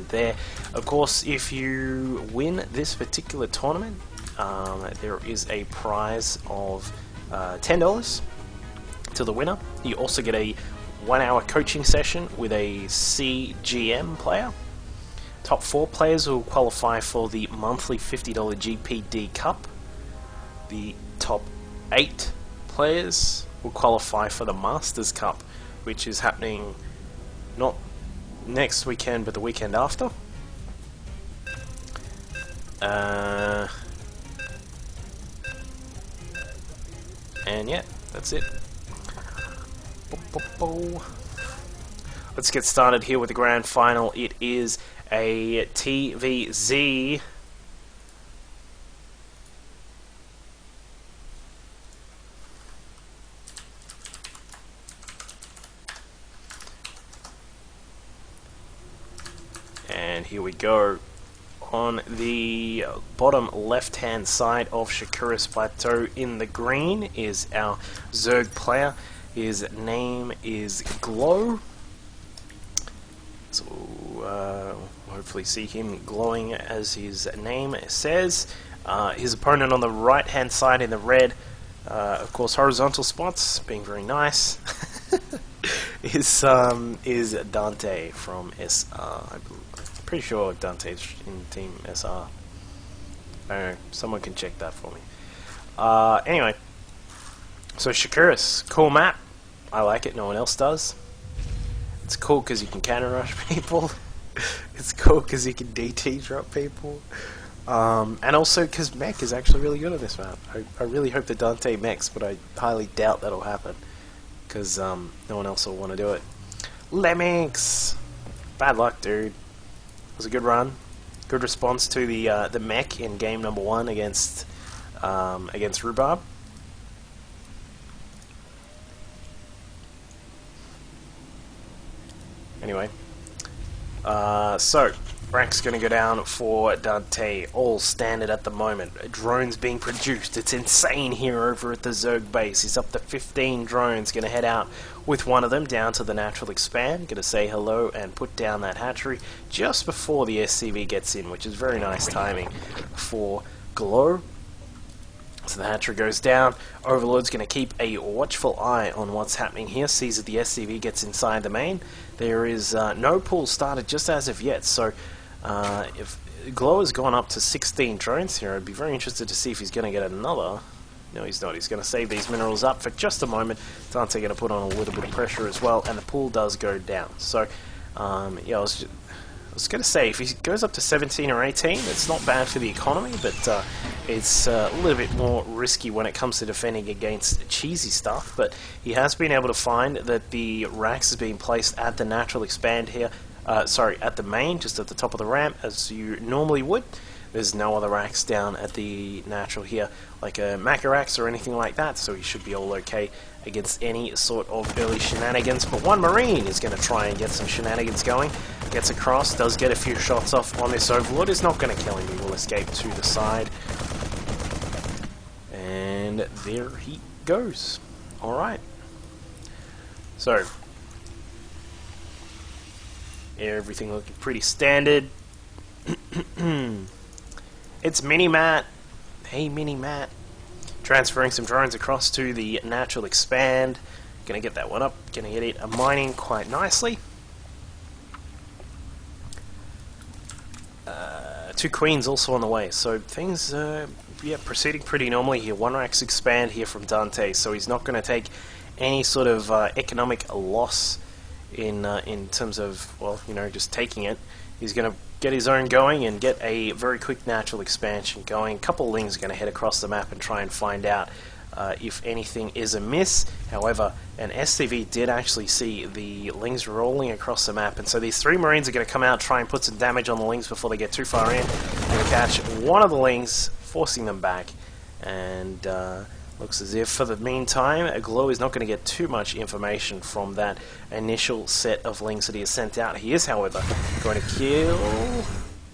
tournament there. Of course, if you win this particular tournament, there is a prize of $10 to the winner. You also get a 1-hour coaching session with a CGM player. Top 4 players will qualify for the monthly $50 GPD Cup. The top 8 players will qualify for the Masters Cup, which is happening not next weekend but the weekend after. And yeah, that's it. Let's get started here with the grand final. It is a TVZ. And here we go. On the bottom left hand side of Shakura's Plateau in the green is our Zerg player. His name is Glow. So hopefully see him glowing as his name says. His opponent on the right hand side in the red, of course horizontal spots, being very nice, is Dante from SR. I'm pretty sure Dante's in Team SR. I don't know, someone can check that for me. Anyway, so Shakura's, cool map. I like it, no one else does. It's cool because you can counter rush people. It's cool because you can DT drop people. And also because mech is actually really good on this map. I really hope that Dante mechs, but I highly doubt that'll happen. Because no one else will want to do it. Lemmings! Bad luck, dude. It was a good run. Good response to the mech in game number 1 against Rhubarb. Anyway, so rank's going to go down for Dante, all standard at the moment. Drones being produced, it's insane here over at the Zerg base. He's up to 15 drones, going to head out with one of them down to the natural expand. Going to say hello and put down that hatchery just before the SCV gets in, which is very nice timing for Glow. So the hatchery goes down. Overlord's going to keep a watchful eye on what's happening here. Sees that the SCV gets inside the main. There is no pool started just as of yet. So if Glow has gone up to 16 drones here, I'd be very interested to see if he's going to get another. No, he's not. He's going to save these minerals up for just a moment. Dante going to put on a little bit of pressure as well, and the pool does go down. So yeah, I was going to say, if he goes up to 17 or 18, it's not bad for the economy, but it's a little bit more risky when it comes to defending against cheesy stuff. But he has been able to find that the racks is being placed at the natural expand here, at the main, just at the top of the ramp, as you normally would. There's no other racks down at the natural here, like a Macarax or anything like that, so he should be all okay against any sort of early shenanigans. But one Marine is going to try and get some shenanigans going. Gets across, does get a few shots off on this Overlord. Is not going to kill him, he will escape to the side. And there he goes. Alright. So, everything looking pretty standard. It's Mini-Matt. Hey, Mini-Matt. Transferring some drones across to the natural expand. Gonna get that one up. Gonna get it mining quite nicely. 2 queens also on the way. So things, yeah, proceeding pretty normally here. 1 racks expand here from Dante. So he's not gonna take any sort of economic loss in terms of, well, you know, just taking it. He's gonna get his own going and get a very quick natural expansion going. A couple of Lings are going to head across the map and try and find out if anything is amiss. However, an SCV did actually see the Lings rolling across the map, and so these 3 Marines are going to come out, try and put some damage on the Lings before they get too far in. Going to catch one of the Lings, forcing them back, and looks as if for the meantime Glow is not going to get too much information from that initial set of Lings that he has sent out. He is, however, going to kill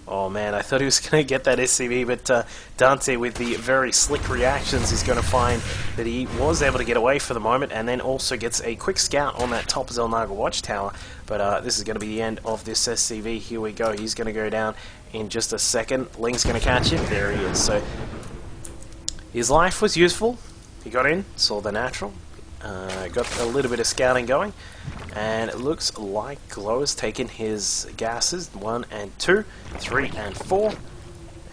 Oh man, I thought he was going to get that SCV, but Dante, with the very slick reactions, is going to find that he was able to get away for the moment, and then also gets a quick scout on that top Zelnaga watchtower. But this is going to be the end of this SCV. Here we go. He's going to go down in just a second. Ling's going to catch him. There he is. So his life was useful. He got in, saw the natural, got a little bit of scouting going, and it looks like Glow has taken his gases 1 and 2, 3 and 4,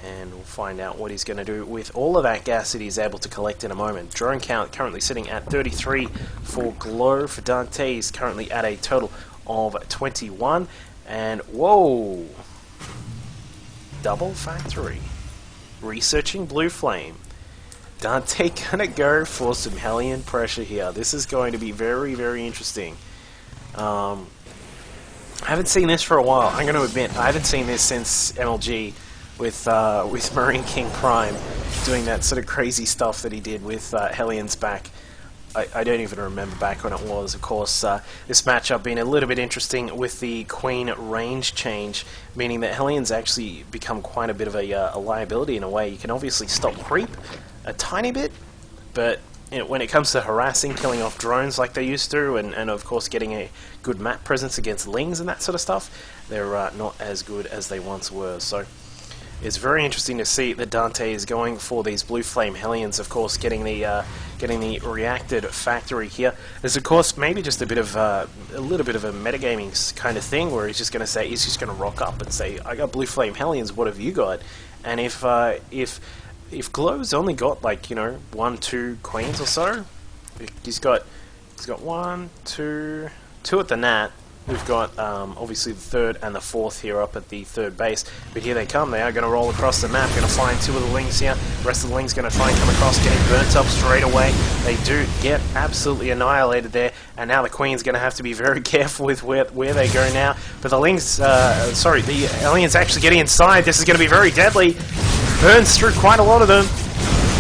and we'll find out what he's going to do with all of that gas that he's able to collect in a moment. Drone count currently sitting at 33 for Glow. For Dante, he's currently at a total of 21, and whoa! Double factory. Researching Blue Flame. Dante gonna go for some Hellion pressure here. This is going to be very, very interesting. I haven't seen this for a while. I'm going to admit, I haven't seen this since MLG with Marine King Prime doing that sort of crazy stuff that he did with Hellions back. I don't even remember back when it was. Of course, this matchup being a little bit interesting with the Queen range change, meaning that Hellions actually become quite a bit of a liability in a way. You can obviously stop creep a tiny bit, but when it comes to harassing, killing off drones like they used to, and of course getting a good map presence against Lings and that sort of stuff, they're not as good as they once were. So it's very interesting to see that Dante is going for these Blue Flame Hellions, of course getting the reacted factory here. There's of course maybe just a little bit of a metagaming kind of thing where he's just going to rock up and say, I got Blue Flame Hellions, what have you got? And if Glow's only got, like, 1, 2 queens or so, he's got 1, 2 at the Nat. We've got obviously the third and the fourth here up at the third base, but here they come. They are going to roll across the map, going to find 2 of the Lings here. The rest of the Lings going to try and come across, getting burnt up straight away. They do get absolutely annihilated there, and now the Queen's going to have to be very careful with where they go now. But the Lings, the Aliens actually getting inside. This is going to be very deadly. Burns through quite a lot of them.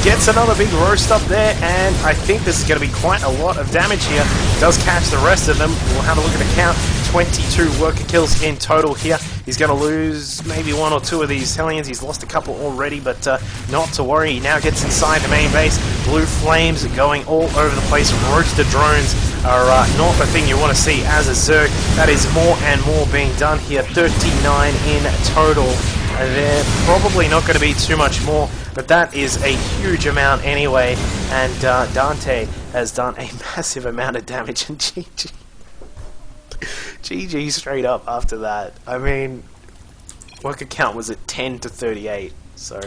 Gets another big roast up there, and I think this is going to be quite a lot of damage here. Does catch the rest of them. We'll have a look at the count. 22 worker kills in total here. He's going to lose maybe 1 or 2 of these Hellions. He's lost a couple already, but not to worry. He now gets inside the main base. Blue Flames going all over the place. Roasted drones are not the thing you want to see as a Zerg. That is more and more being done here. 39 in total. They're probably not going to be too much more, but that is a huge amount anyway, and Dante has done a massive amount of damage, and GG. GG straight up after that. I mean, worker count was at 10 to 38, so